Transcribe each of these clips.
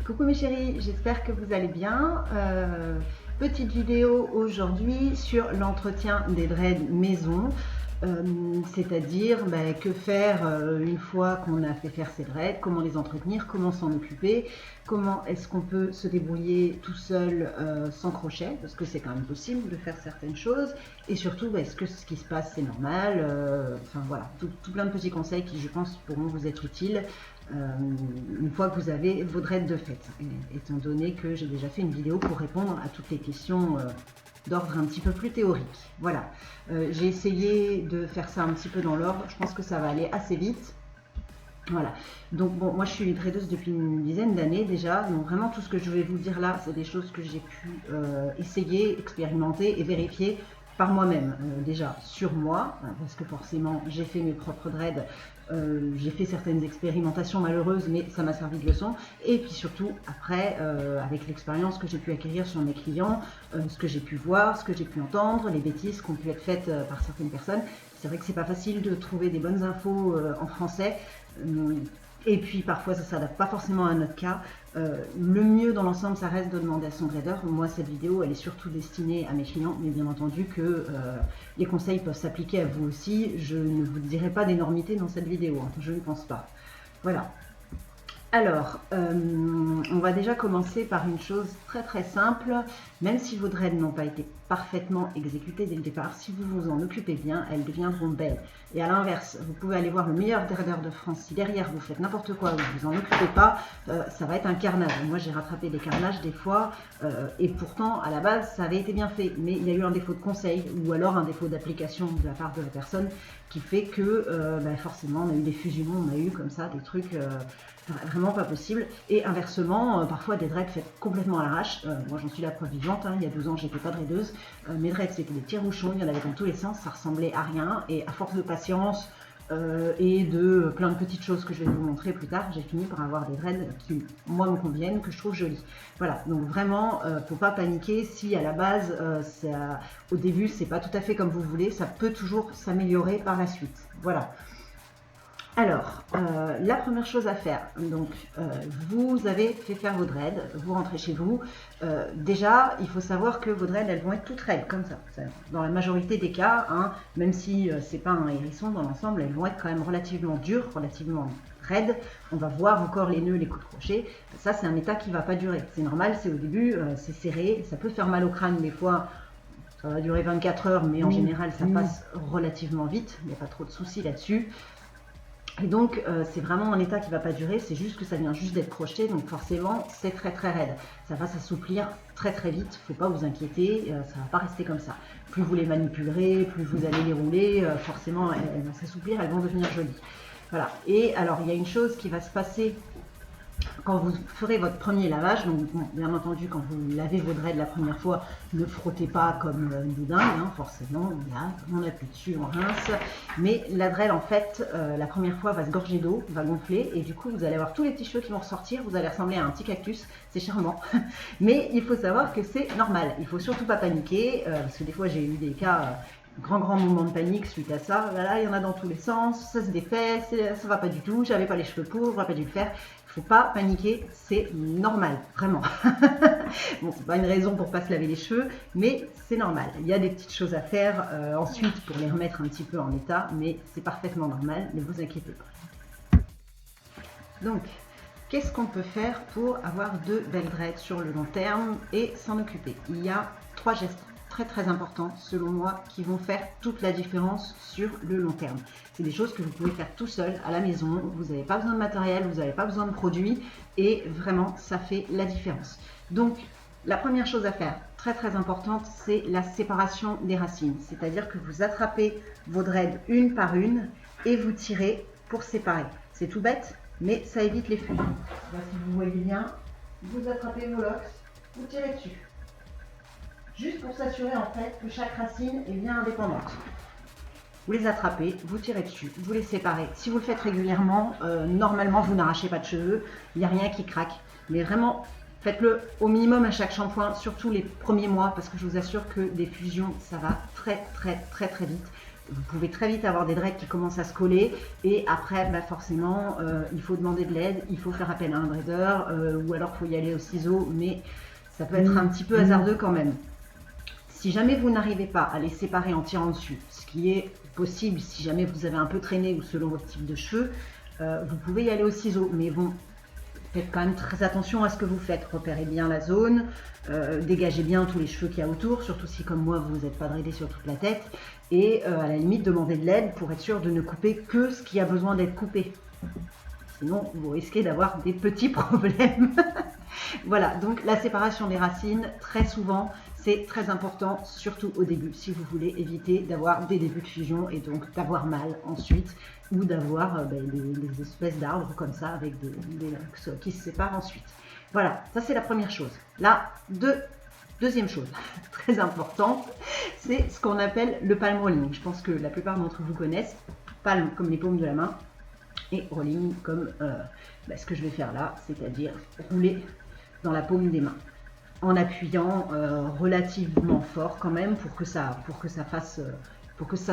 Coucou mes chéris, j'espère que vous allez bien. Petite vidéo aujourd'hui sur l'entretien des dreads maison, c'est-à-dire que faire une fois qu'on a fait faire ses dreads, comment les entretenir, comment s'en occuper, comment est-ce qu'on peut se débrouiller tout seul sans crochet, parce que c'est quand même possible de faire certaines choses, et surtout est-ce que ce qui se passe c'est normal, enfin voilà, tout plein de petits conseils qui je pense pourront vous être utiles. Une fois que vous avez vos dreads de fête, étant donné que j'ai déjà fait une vidéo pour répondre à toutes les questions d'ordre un petit peu plus théorique. Voilà, j'ai essayé de faire ça un petit peu dans l'ordre, je pense que ça va aller assez vite. Voilà, donc bon, moi je suis dreadeuse depuis une dizaine d'années déjà, donc vraiment tout ce que je vais vous dire là, c'est des choses que j'ai pu essayer, expérimenter et vérifier par moi-même, déjà sur moi, parce que forcément j'ai fait mes propres dreads, j'ai fait certaines expérimentations malheureuses, mais ça m'a servi de leçon, et puis surtout après, avec l'expérience que j'ai pu acquérir sur mes clients, ce que j'ai pu voir, ce que j'ai pu entendre, les bêtises qui ont pu être faites par certaines personnes. C'est vrai que c'est pas facile de trouver des bonnes infos en français, et puis parfois ça ne s'adapte pas forcément à notre cas. Le mieux dans l'ensemble, ça reste de demander à son grader. Moi, cette vidéo, elle est surtout destinée à mes clients, mais bien entendu que les conseils peuvent s'appliquer à vous aussi. Je ne vous dirai pas d'énormité dans cette vidéo, hein, je ne pense pas. Voilà. Alors, on va déjà commencer par une chose très très simple. Même si vos dreads n'ont pas été parfaitement exécutés dès le départ, si vous vous en occupez bien, elles deviendront belles. Et à l'inverse, vous pouvez aller voir le meilleur dreader de France. Si derrière vous faites n'importe quoi ou vous en occupez pas, ça va être un carnage. Moi, j'ai rattrapé des carnages des fois, et pourtant, à la base, ça avait été bien fait. Mais il y a eu un défaut de conseil ou alors un défaut d'application de la part de la personne qui fait que forcément, on a eu des fusions, on a eu comme ça des trucs vraiment pas possible. Et inversement, parfois des dreads faits complètement à l'arrache. Moi j'en suis la preuve vivante, hein. Il y a 12 ans j'étais pas dreadeuse, mes dreads c'était des tire-bouchons, il y en avait dans tous les sens, ça ressemblait à rien, et à force de patience et de plein de petites choses que je vais vous montrer plus tard, j'ai fini par avoir des dreads qui moi me conviennent, que je trouve jolis. Voilà, donc vraiment faut pas paniquer si à la base au début c'est pas tout à fait comme vous voulez, ça peut toujours s'améliorer par la suite. Voilà. Alors, la première chose à faire, donc vous avez fait faire vos dreads, vous rentrez chez vous. Déjà, il faut savoir que vos dreads, elles vont être toutes raides, comme ça. Dans la majorité des cas, hein, même si c'est pas un hérisson dans l'ensemble, elles vont être quand même relativement dures, relativement raides. On va voir encore les nœuds, les coups de crochet. Ça, c'est un état qui va pas durer. C'est normal, c'est au début, c'est serré, ça peut faire mal au crâne des fois. Ça va durer 24 heures, mais en général, ça passe relativement vite. Il n'y a pas trop de soucis là-dessus. Et donc c'est vraiment un état qui ne va pas durer, c'est juste que ça vient juste d'être crocheté, donc forcément c'est très très raide. Ça va s'assouplir très très vite, il ne faut pas vous inquiéter, ça ne va pas rester comme ça. Plus vous les manipulerez, plus vous allez les rouler, forcément elles vont s'assouplir, elles vont devenir jolies. Voilà, et alors il y a une chose qui va se passer quand vous ferez votre premier lavage. Donc bon, bien entendu quand vous lavez vos dreads la première fois, ne frottez pas comme des dingues, hein, forcément, là, on appuie dessus, on rince, mais la dread en fait la première fois va se gorger d'eau, va gonfler, et du coup vous allez avoir tous les petits cheveux qui vont ressortir, vous allez ressembler à un petit cactus, c'est charmant, mais il faut savoir que c'est normal, il faut surtout pas paniquer, parce que des fois j'ai eu des cas grand moment de panique suite à ça. Voilà, il y en a dans tous les sens, ça se défait, ça va pas du tout, j'avais pas les cheveux pour, j'aurais pas dû le faire. Il faut pas paniquer, c'est normal, vraiment. Bon, c'est pas une raison pour pas se laver les cheveux, mais c'est normal. Il y a des petites choses à faire ensuite pour les remettre un petit peu en état, mais c'est parfaitement normal, ne vous inquiétez pas. Donc, qu'est-ce qu'on peut faire pour avoir de belles dreads sur le long terme et s'en occuper? Il y a 3 gestes très très importants selon moi qui vont faire toute la différence sur le long terme. C'est des choses que vous pouvez faire tout seul à la maison, vous n'avez pas besoin de matériel, vous n'avez pas besoin de produits, et vraiment ça fait la différence. Donc la première chose à faire, très très importante, c'est la séparation des racines, c'est-à-dire que vous attrapez vos dreads une par une et vous tirez pour séparer. C'est tout bête, mais ça évite les fusions. Là, si vous voyez bien, vous attrapez vos locks, vous tirez dessus. Juste pour s'assurer en fait que chaque racine est bien indépendante. Vous les attrapez, vous tirez dessus, vous les séparez. Si vous le faites régulièrement, normalement vous n'arrachez pas de cheveux, il n'y a rien qui craque. Mais vraiment, faites-le au minimum à chaque shampoing, surtout les premiers mois, parce que je vous assure que des fusions, ça va très très vite. vous pouvez très vite avoir des dreads qui commencent à se coller et après bah forcément il faut demander de l'aide, il faut faire appel à un draider ou alors il faut y aller au ciseau, mais ça peut être un petit peu hasardeux quand même. Si jamais vous n'arrivez pas à les séparer en tirant dessus, ce qui est possible si jamais vous avez un peu traîné ou selon votre type de cheveux, vous pouvez y aller au ciseau, mais bon, faites quand même très attention à ce que vous faites. Repérez bien la zone, dégagez bien tous les cheveux qu'il y a autour, surtout si comme moi vous n'êtes pas dreadé sur toute la tête, et à la limite demandez de l'aide pour être sûr de ne couper que ce qui a besoin d'être coupé. Sinon vous risquez d'avoir des petits problèmes. Voilà, donc la séparation des racines, très souvent, c'est très important, surtout au début, si vous voulez éviter d'avoir des débuts de fusion et donc d'avoir mal ensuite, ou d'avoir des espèces d'arbres comme ça avec des qui se séparent ensuite. Voilà, ça c'est la première chose. La deuxième chose, très importante, c'est ce qu'on appelle le palm rolling. Je pense que la plupart d'entre vous connaissent, palme comme les paumes de la main, et rolling comme ce que je vais faire là, c'est-à-dire rouler dans la paume des mains, en appuyant relativement fort quand même pour que ça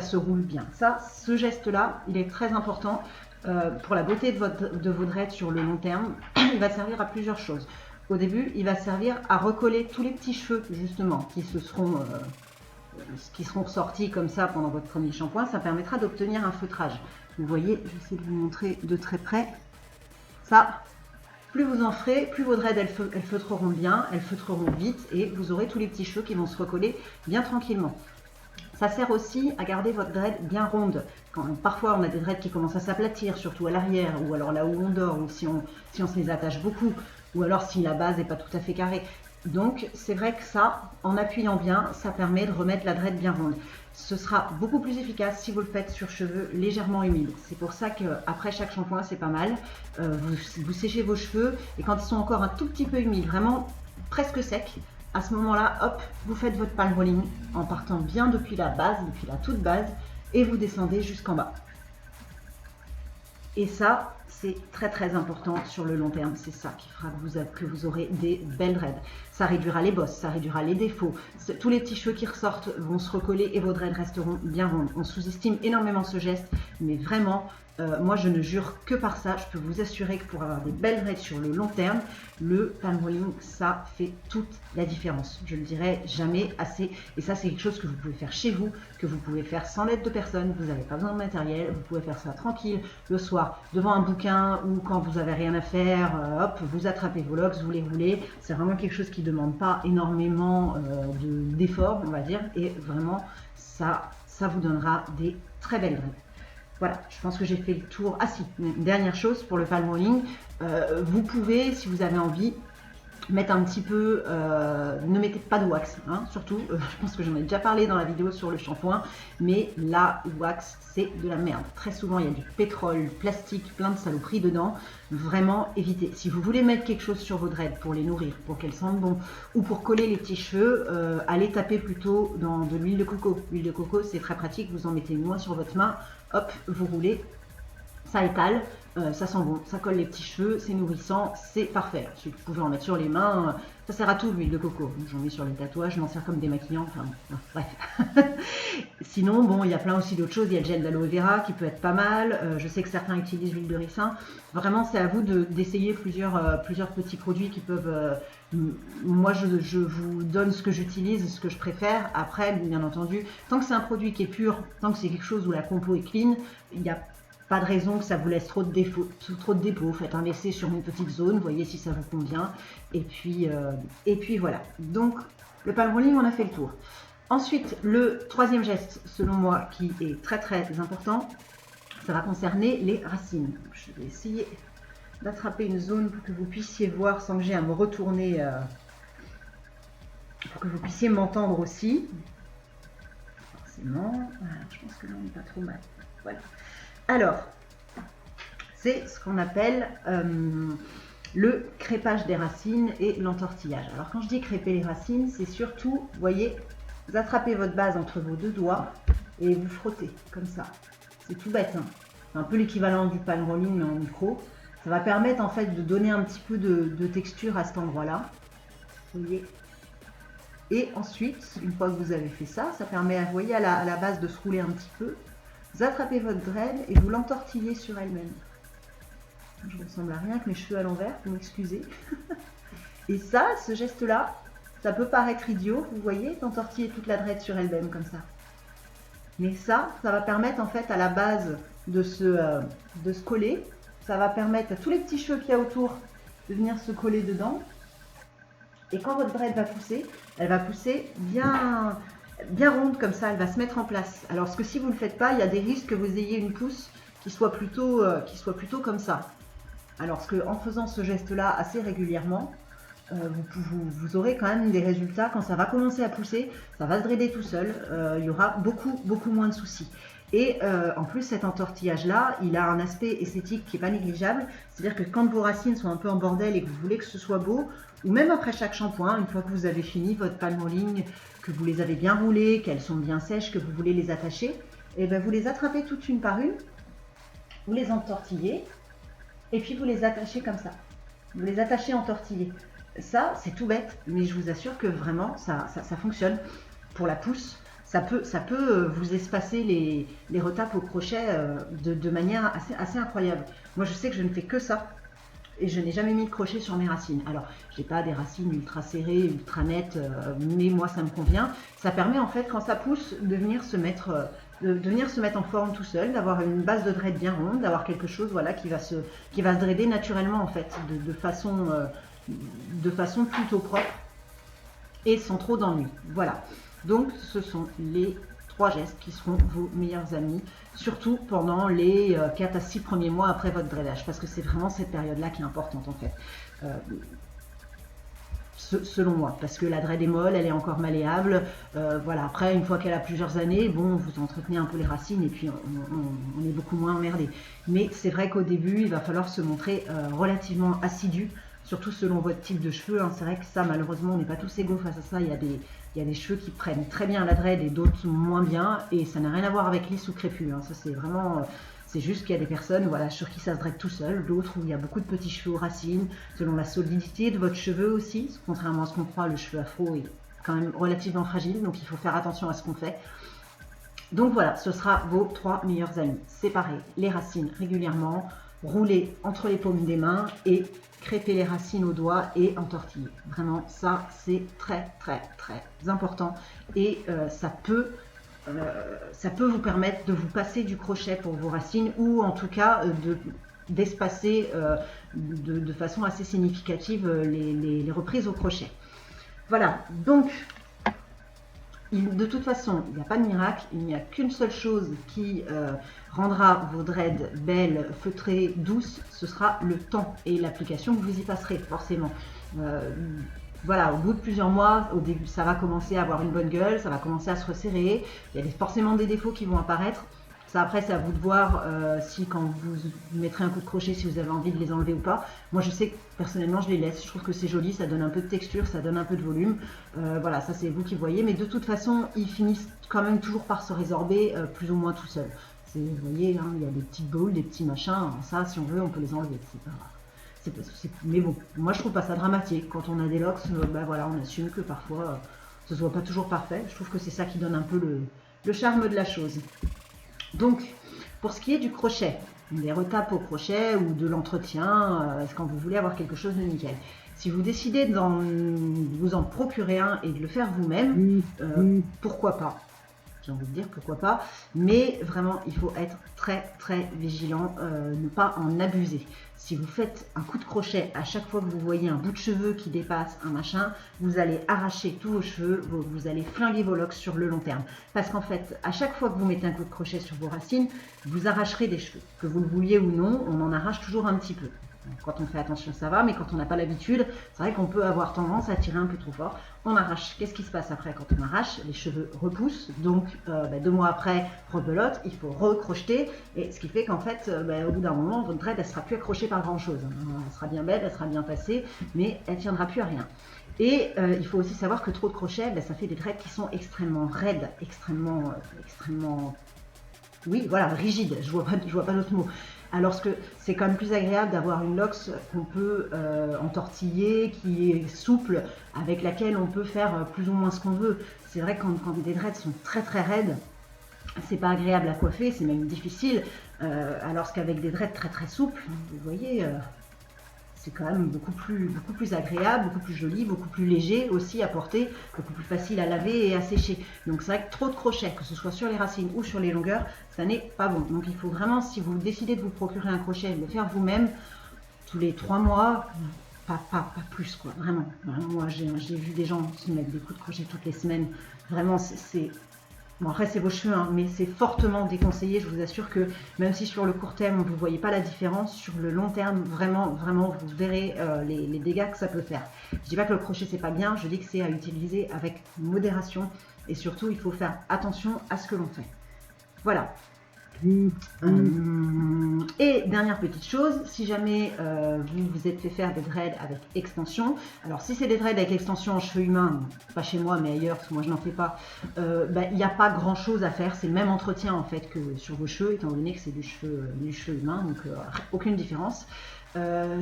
se roule bien. Ça, ce geste-là, il est très important pour la beauté de vos dreads sur le long terme. Il va servir à plusieurs choses. Au début, il va servir à recoller tous les petits cheveux justement qui seront sortis comme ça pendant votre premier shampoing. Ça permettra d'obtenir un feutrage. Vous voyez, je vais essayer de vous montrer de très près. Ça, plus vous en ferez, plus vos dreads elles feutreront bien, elles feutreront vite et vous aurez tous les petits cheveux qui vont se recoller bien tranquillement. Ça sert aussi à garder votre dread bien ronde. Parfois on a des dreads qui commencent à s'aplatir, surtout à l'arrière, ou alors là où on dort, ou si on se les attache beaucoup, ou alors si la base n'est pas tout à fait carrée. Donc c'est vrai que ça, en appuyant bien, ça permet de remettre la dread bien ronde. Ce sera beaucoup plus efficace si vous le faites sur cheveux légèrement humides. C'est pour ça qu'après chaque shampoing, c'est pas mal. Vous séchez vos cheveux et quand ils sont encore un tout petit peu humides, vraiment presque secs, à ce moment-là, hop, vous faites votre palm rolling en partant bien depuis la base, depuis la toute base, et vous descendez jusqu'en bas. Et ça, c'est très très important sur le long terme. C'est ça qui fera que vous aurez des belles dreads. Ça réduira les bosses, ça réduira les défauts. Tous les petits cheveux qui ressortent vont se recoller et vos dreads resteront bien rondes. On sous-estime énormément ce geste, mais vraiment, moi je ne jure que par ça. Je peux vous assurer que pour avoir des belles dreads sur le long terme, le palm rolling, ça fait toute la différence. Je ne le dirai jamais assez. Et ça, c'est quelque chose que vous pouvez faire chez vous, que vous pouvez faire sans l'aide de personne. Vous n'avez pas besoin de matériel. Vous pouvez faire ça tranquille le soir devant un bouquin ou quand vous n'avez rien à faire. Hop, vous attrapez vos locks, vous les roulez. C'est vraiment quelque chose qui ne demande pas énormément d'efforts, on va dire. Et vraiment, ça vous donnera des très belles dreads. Voilà, je pense que j'ai fait le tour. Ah si, une dernière chose pour le palm rolling, vous pouvez, si vous avez envie, mettre un petit peu, ne mettez pas de wax, hein, surtout, je pense que j'en ai déjà parlé dans la vidéo sur le shampoing, mais la wax, c'est de la merde. Très souvent, il y a du pétrole, plastique, plein de saloperies dedans. Vraiment, évitez. Si vous voulez mettre quelque chose sur vos dreads pour les nourrir, pour qu'elles sentent bon, ou pour coller les petits cheveux, allez taper plutôt dans de l'huile de coco. L'huile de coco, c'est très pratique, vous en mettez une noix sur votre main, hop, vous roulez, ça étale, ça sent bon, ça colle les petits cheveux, c'est nourrissant, c'est parfait. Si vous pouvez en mettre sur les mains, ça sert à tout l'huile de coco. J'en mets sur les tatouages, je m'en sers comme démaquillant, enfin bref. Sinon, bon, il y a plein aussi d'autres choses, il y a le gel d'aloe vera qui peut être pas mal, je sais que certains utilisent l'huile de ricin. Vraiment, c'est à vous d'essayer plusieurs petits produits qui peuvent... moi, je vous donne ce que j'utilise, ce que je préfère. Après, bien entendu, tant que c'est un produit qui est pur, tant que c'est quelque chose où la compo est clean, il n'y a pas de raison que ça vous laisse trop de dépôts. Faites un essai sur une petite zone, voyez si ça vous convient. Et puis voilà. Donc, le palm rolling, on a fait le tour. Ensuite, le troisième geste, selon moi, qui est très très important, ça va concerner les racines. Je vais essayer d'attraper une zone pour que vous puissiez voir sans que j'ai à me retourner, pour que vous puissiez m'entendre aussi. Forcément, voilà, je pense que là on n'est pas trop mal. Voilà. Alors, c'est ce qu'on appelle le crêpage des racines et l'entortillage. Alors quand je dis crêper les racines, c'est surtout, vous voyez, vous attrapez votre base entre vos deux doigts et vous frottez comme ça. C'est tout bête, hein. C'est un peu l'équivalent du palm rolling mais en micro. Ça va permettre en fait de donner un petit peu de texture à cet endroit-là. Vous voyez, Et ensuite, une fois que vous avez fait ça, ça permet, vous voyez, à la base de se rouler un petit peu. Vous attrapez votre dread et vous l'entortillez sur elle-même. Je ressemble à rien avec mes cheveux à l'envers, vous m'excusez. Et ça, ce geste-là, ça peut paraître idiot, vous voyez, d'entortiller toute la dread sur elle-même comme ça. Mais ça va permettre en fait à la base de se coller. Ça va permettre à tous les petits cheveux qu'il y a autour de venir se coller dedans. Et quand votre dread va pousser, elle va pousser bien ronde comme ça, elle va se mettre en place. Alors que si vous ne le faites pas, il y a des risques que vous ayez une pousse qui soit plutôt comme ça. Alors qu'en faisant ce geste-là assez régulièrement, vous aurez quand même des résultats. Quand ça va commencer à pousser, ça va se draider tout seul, il y aura beaucoup moins de soucis. Et en plus, cet entortillage-là, il a un aspect esthétique qui n'est pas négligeable. C'est-à-dire que quand vos racines sont un peu en bordel et que vous voulez que ce soit beau, ou même après chaque shampoing, une fois que vous avez fini votre palme rolling, que vous les avez bien roulées, qu'elles sont bien sèches, que vous voulez les attacher, et bien vous les attrapez toutes une par une, vous les entortillez, et puis vous les attachez comme ça. Vous les attachez entortillés. Ça, c'est tout bête, mais je vous assure que vraiment, ça fonctionne. Pour la pousse, ça peut vous espacer les retapes au crochet de manière assez incroyable. Moi, je sais que je ne fais que ça. Et je n'ai jamais mis de crochet sur mes racines. Alors, je n'ai pas des racines ultra serrées, ultra nettes, mais moi, ça me convient. Ça permet, en fait, quand ça pousse, de venir se mettre en forme tout seul, d'avoir une base de dread bien ronde, d'avoir quelque chose voilà, qui va se draider naturellement, en fait, de façon plutôt propre et sans trop d'ennui. Voilà. Donc, ce sont les 3 gestes qui seront vos meilleurs amis, surtout pendant les 4 à 6 premiers mois après votre dreadage, parce que c'est vraiment cette période-là qui est importante en fait, selon moi, parce que la dread est molle, elle est encore malléable, voilà. Après, une fois qu'elle a plusieurs années, bon, vous entretenez un peu les racines et puis on est beaucoup moins emmerdé. Mais c'est vrai qu'au début, il va falloir se montrer relativement assidu, surtout selon votre type de cheveux, hein. C'est vrai que ça, malheureusement, on n'est pas tous égaux face à ça. Il y a des cheveux qui prennent très bien la dread et d'autres moins bien, et ça n'a rien à voir avec lisse ou crépus, hein. Ça, c'est vraiment, c'est juste qu'il y a des personnes, voilà, sur qui ça se draide tout seul, d'autres où il y a beaucoup de petits cheveux aux racines, selon la solidité de votre cheveu aussi. Contrairement à ce qu'on croit, le cheveu afro est quand même relativement fragile, donc il faut faire attention à ce qu'on fait. Donc voilà, ce sera vos 3 meilleurs amis. Séparez les racines régulièrement, roulez entre les paumes des mains et crêper les racines aux doigts et entortiller. Vraiment, ça, c'est très important. Et ça peut vous permettre de vous passer du crochet pour vos racines, ou en tout cas d'espacer de façon assez significative les reprises au crochet. Voilà, donc de toute façon, il n'y a pas de miracle, il n'y a qu'une seule chose qui rendra vos dreads belles, feutrées, douces, ce sera le temps et l'application que vous y passerez, forcément. Voilà, au bout de plusieurs mois, au début, ça va commencer à avoir une bonne gueule, ça va commencer à se resserrer, il y a forcément des défauts qui vont apparaître. Ça, après, c'est à vous de voir si, quand vous mettrez un coup de crochet, si vous avez envie de les enlever ou pas. Moi, je sais que personnellement, je les laisse. Je trouve que c'est joli, ça donne un peu de texture, ça donne un peu de volume. Voilà, ça, c'est vous qui voyez. Mais de toute façon, ils finissent quand même toujours par se résorber plus ou moins tout seuls. Vous voyez, hein, il y a des petites boules, des petits machins. Ça, si on veut, on peut les enlever. Mais bon, moi, je trouve pas ça dramatique. Quand on a des locks, bah, voilà, on assume que parfois, ce soit pas toujours parfait. Je trouve que c'est ça qui donne un peu le charme de la chose. Donc, pour ce qui est du crochet, des retapes au crochet ou de l'entretien, quand vous voulez avoir quelque chose de nickel. Si vous décidez de vous en procurer un et de le faire vous-même, pourquoi pas? J'ai envie de dire pourquoi pas, mais vraiment il faut être très vigilant, ne pas en abuser. Si vous faites un coup de crochet à chaque fois que vous voyez un bout de cheveux qui dépasse un machin, vous allez arracher tous vos cheveux, vous allez flinguer vos locks sur le long terme. Parce qu'en fait, à chaque fois que vous mettez un coup de crochet sur vos racines, vous arracherez des cheveux. Que vous le vouliez ou non, on en arrache toujours un petit peu. Quand on fait attention, ça va, mais quand on n'a pas l'habitude, c'est vrai qu'on peut avoir tendance à tirer un peu trop fort. On arrache. Qu'est-ce qui se passe après quand on arrache? Les cheveux repoussent, donc 2 mois après, rebelote, il faut recrocheter, et ce qui fait qu'en fait, au bout d'un moment, votre dread, elle ne sera plus accrochée par grand-chose. Elle sera bien belle, elle sera bien passée, mais elle ne tiendra plus à rien. Et il faut aussi savoir que trop de crochets, ça fait des dreads qui sont extrêmement raides, extrêmement, oui, voilà, rigides, je vois pas d'autre mot. alors que c'est quand même plus agréable d'avoir une lox qu'on peut entortiller, qui est souple, avec laquelle on peut faire plus ou moins ce qu'on veut. C'est vrai que quand des dreads sont très très raides, c'est pas agréable à coiffer, c'est même difficile, alors qu'avec des dreads très très souples, vous voyez, c'est quand même beaucoup plus agréable, beaucoup plus joli, beaucoup plus léger aussi à porter, beaucoup plus facile à laver et à sécher. Donc c'est vrai que trop de crochets, que ce soit sur les racines ou sur les longueurs, ça n'est pas bon. Donc il faut vraiment, si vous décidez de vous procurer un crochet, de le faire vous-même, tous les 3 mois, pas plus quoi, vraiment. Moi j'ai vu des gens se mettre des coups de crochet toutes les semaines, vraiment c'est... Bon, après, c'est vos cheveux, hein, mais c'est fortement déconseillé. Je vous assure que même si sur le court terme, vous ne voyez pas la différence, sur le long terme, vraiment, vous verrez les dégâts que ça peut faire. Je ne dis pas que le crochet, c'est pas bien, je dis que c'est à utiliser avec modération. Et surtout, il faut faire attention à ce que l'on fait. Voilà. Et dernière petite chose, si jamais vous vous êtes fait faire des dreads avec extension, alors si c'est des dreads avec extension en cheveux humains, pas chez moi mais ailleurs parce que moi je n'en fais pas, il n'y a pas grand chose à faire, c'est le même entretien en fait que sur vos cheveux étant donné que c'est du cheveu humain, donc aucune différence.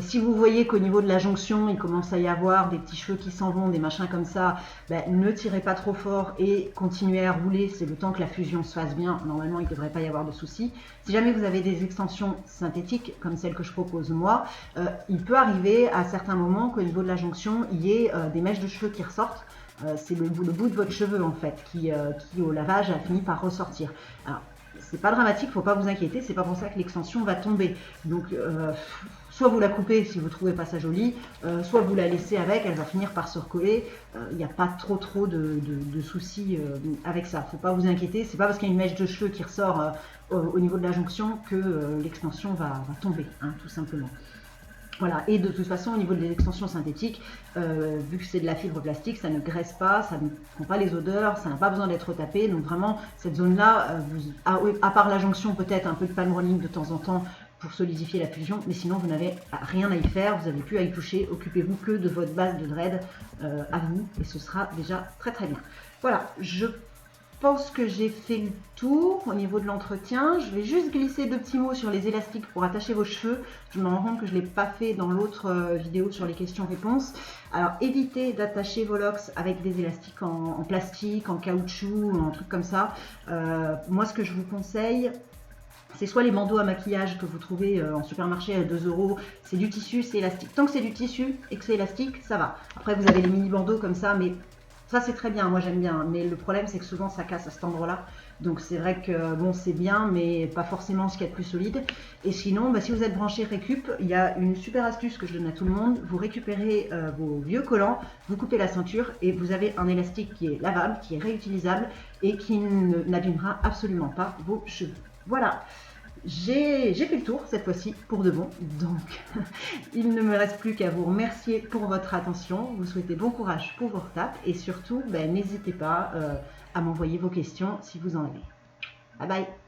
Si vous voyez qu'au niveau de la jonction, il commence à y avoir des petits cheveux qui s'en vont, des machins comme ça, ne tirez pas trop fort et continuez à rouler, c'est le temps que la fusion se fasse bien. Normalement, il ne devrait pas y avoir de soucis. Si jamais vous avez des extensions synthétiques, comme celle que je propose moi, il peut arriver à certains moments qu'au niveau de la jonction, il y ait des mèches de cheveux qui ressortent. C'est le bout de votre cheveu en fait, qui au lavage a fini par ressortir. Alors, c'est pas dramatique, faut pas vous inquiéter, c'est pas pour ça que l'extension va tomber. Donc, soit vous la coupez si vous trouvez pas ça joli, soit vous la laissez avec, elle va finir par se recoller. Il n'y a pas trop de soucis avec ça. Faut pas vous inquiéter, c'est pas parce qu'il y a une mèche de cheveux qui ressort au niveau de la jonction que l'extension va tomber, hein, tout simplement. Voilà, et de toute façon, au niveau des extensions synthétiques, vu que c'est de la fibre plastique, ça ne graisse pas, ça ne prend pas les odeurs, ça n'a pas besoin d'être tapé. Donc vraiment, cette zone-là, à part la jonction, peut-être un peu de palm rolling de temps en temps pour solidifier la fusion, mais sinon vous n'avez rien à y faire, vous n'avez plus à y toucher. Occupez-vous que de votre base de dread à vous, et ce sera déjà très très bien. Voilà, je pense que j'ai fait le tour au niveau de l'entretien. Je vais juste glisser 2 petits mots sur les élastiques pour attacher vos cheveux. Je me rends compte que je ne l'ai pas fait dans l'autre vidéo sur les questions-réponses. Alors évitez d'attacher vos locks avec des élastiques en plastique, en caoutchouc, en truc comme ça. Moi ce que je vous conseille, c'est soit les bandeaux à maquillage que vous trouvez en supermarché à 2 €, c'est du tissu, c'est élastique. Tant que c'est du tissu et que c'est élastique, ça va. Après vous avez les mini bandeaux comme ça, mais ça c'est très bien, moi j'aime bien, mais le problème c'est que souvent ça casse à cet endroit-là. Donc c'est vrai que bon c'est bien, mais pas forcément ce qu'il y a de plus solide. Et sinon, si vous êtes branché récup, il y a une super astuce que je donne à tout le monde. Vous récupérez vos vieux collants, vous coupez la ceinture et vous avez un élastique qui est lavable, qui est réutilisable et qui n'abîmera absolument pas vos cheveux. Voilà. J'ai fait le tour cette fois-ci pour de bon, donc il ne me reste plus qu'à vous remercier pour votre attention, vous souhaiter bon courage pour vos retapes et surtout n'hésitez pas à m'envoyer vos questions si vous en avez. Bye bye.